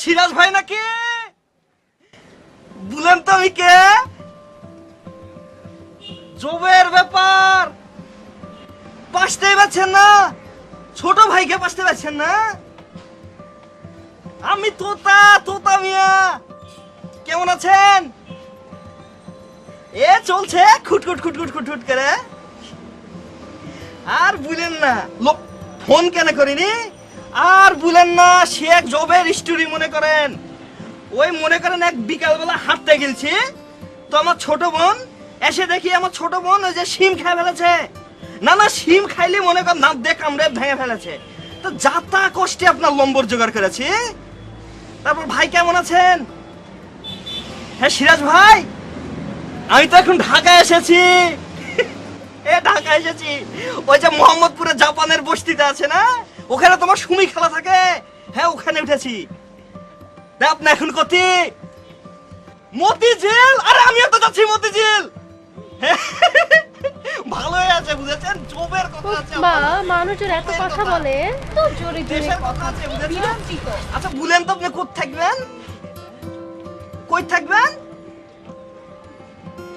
সিরাজ ভাই নাকি? বলেন তো আমি কে? জবের ব্যাপার পাশতেই পাচ্ছেন না, ছোট ভাইকে পাশতে পাচ্ছেন না। আমি তোতা, তোতা মিয়া। কেমন আছেন? এ চলছে খুটখুট খুটখুট খুটখুট করে। আর বুঝলেন না লোক ফোন কেন করিনি, আর বুঝলেন না সে এক জবের স্টোরি মনে করেন। ওই মনে করেন এক বিকালবেলা হাঁটতে গেছি, তো আমার ছোট বোন এসে দেখি আমার ছোট বোন ওই যে শিম খেয়ে ফেলেছে। না না, শিম খাইলে মনে করেন দাঁত দিয়ে কামড়ে ভেঙে ফেলেছে। তো যাতা কষ্টে আপনার লম্বর জোগাড় করেছি। তারপর ভাই কেমন আছেন? হ্যাঁ সিরাজ ভাই, আমি তো এখন ঢাকায় এসেছি। এ ঢাকায় এসেছি, ওই যে মোহাম্মদপুরে জাপানের বস্তিতে আছে না, ওখানে তোমার সুমি খেলা থাকে। হ্যাঁ ওখানে উঠেছি। আপনি এখন কোথায়? মতিঝিল? আরে আমিও তো যাচ্ছি মতিঝিল। ভালোই আছে বুঝেছেন, জবের কথা আছে। মা মানুষের এত কথা বলে তো জোরে জোরে দেশের কথা আছে বুঝেছেন। বিরক্তিকর। আচ্ছা বলেন তো আপনি কোথায় থাকবেন? কই থাকবেন?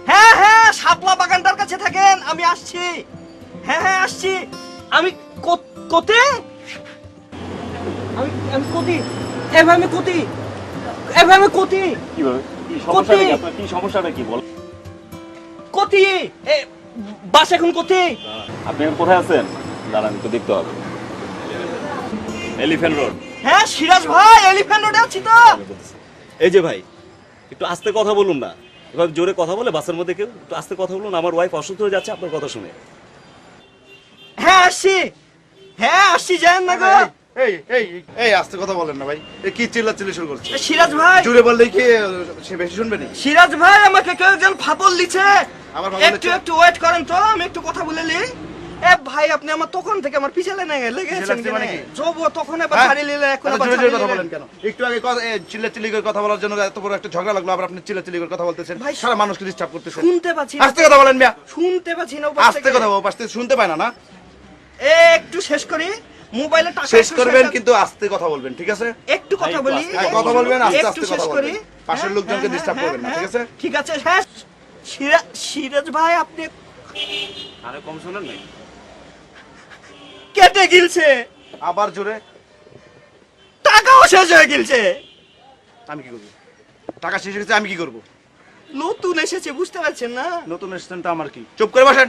হ্যাঁ হ্যাঁ, শাপলা বাগানটার কাছে থাকেন, আমি আসছি। হ্যাঁ হ্যাঁ আসছি। আমি কোথায়? আমি কোথায়? এভাবে আমি কোথায়? এভাবে আমি কোথায়? কিভাবে? কি সমস্যাটা কি আপনার? কি সমস্যাটা কি বল? কোথায়? বাস এখন কোথায়? আপনি এখন কোথায় আছেন? দাঁড়ান একটু দেখতে হবে। Elephant road. হ্যাঁ সিরাজ ভাই, এলিফ্যান্ট রোডে আছি তো। এই যে ভাই, একটু আস্তে কথা বলুন না। এভাবে জোরে কথা বলে বাসের মধ্যে কেউ একটু আস্তে কথা বলুন। আমার ওয়াইফ অসুস্থ হয়ে যাচ্ছে আপনার কথা শুনে। হ্যাঁ আসছি, হ্যাঁ আসছি, যান না গো। এই এই এই আস্তে কথা বলেন না ভাই, এ কি চিল্লাচিল্লি শুরু করছে? সিরাজ ভাই, জুড়ে বললে কি সে বেশি শুনবে না? সিরাজ ভাই আমাকে কেউ একজন ফাপল দিচ্ছে। আমার ফাপল একটু দিচ্ছে? একটু ওয়েট করেন তো, আমি একটু কথা বলে নি। এ ভাই আপনি আমার তখন থেকে আমার পিছনে লেগেছেন লাগছে মানে কি? জব তখন এবার হ্যাঁ? ছাড়ি নিলেন, এখন এত আবার জোরে ছাড়ি জোরে কথা নিলেন। বলেন কেন? একটু আগে চিল্লাচিল্লি করে কথা বলার জন্য এত বড় একটা ঝগড়া লাগলো, আবার আপনি চিল্লাচিল্লি করে কথা বলতেছেন, ভাই, সারা মানুষকে ডিস্টার্ব করতেছেন। শুনতে পাচ্ছি না। আস্তে কথা বলেন মিয়া, শুনতে পাচ্ছি না। আস্তে কথা বলো, পাশ থেকে শুনতে পায় না। না এ একটু শেষ করি, মোবাইলে টাকা শেষ একটু করবেন শেষ- কিন্তু আস্তে কথা বলবেন, ঠিক আছে? একটু কথা বলি। হ্যাঁ, কথা বলবেন, আস্তে একটু আস্তে শেষ কথা করি। বলবেন। পাশের হ্যাঁ, লোকজনকে হ্যাঁ, ডিস্টার্ব হ্যাঁ, করবেন না, হ্যাঁ, ঠিক আছে? ঠিক আছে। হ্যাঁ সিরাজ ভাই আপনি আরে কম শুনেন নাই? কেটে গিলছে, আবার জোরে। টাকাও শেষ হয়ে গিলছে। আমি কি করবো? টাকা শেষ হয়ে গেছে, আমি কি করবো? নতুন এসেছে বুঝতে পারছেন না? নতুন এসেছেন তো আমার কি? চুপ করে বসেন।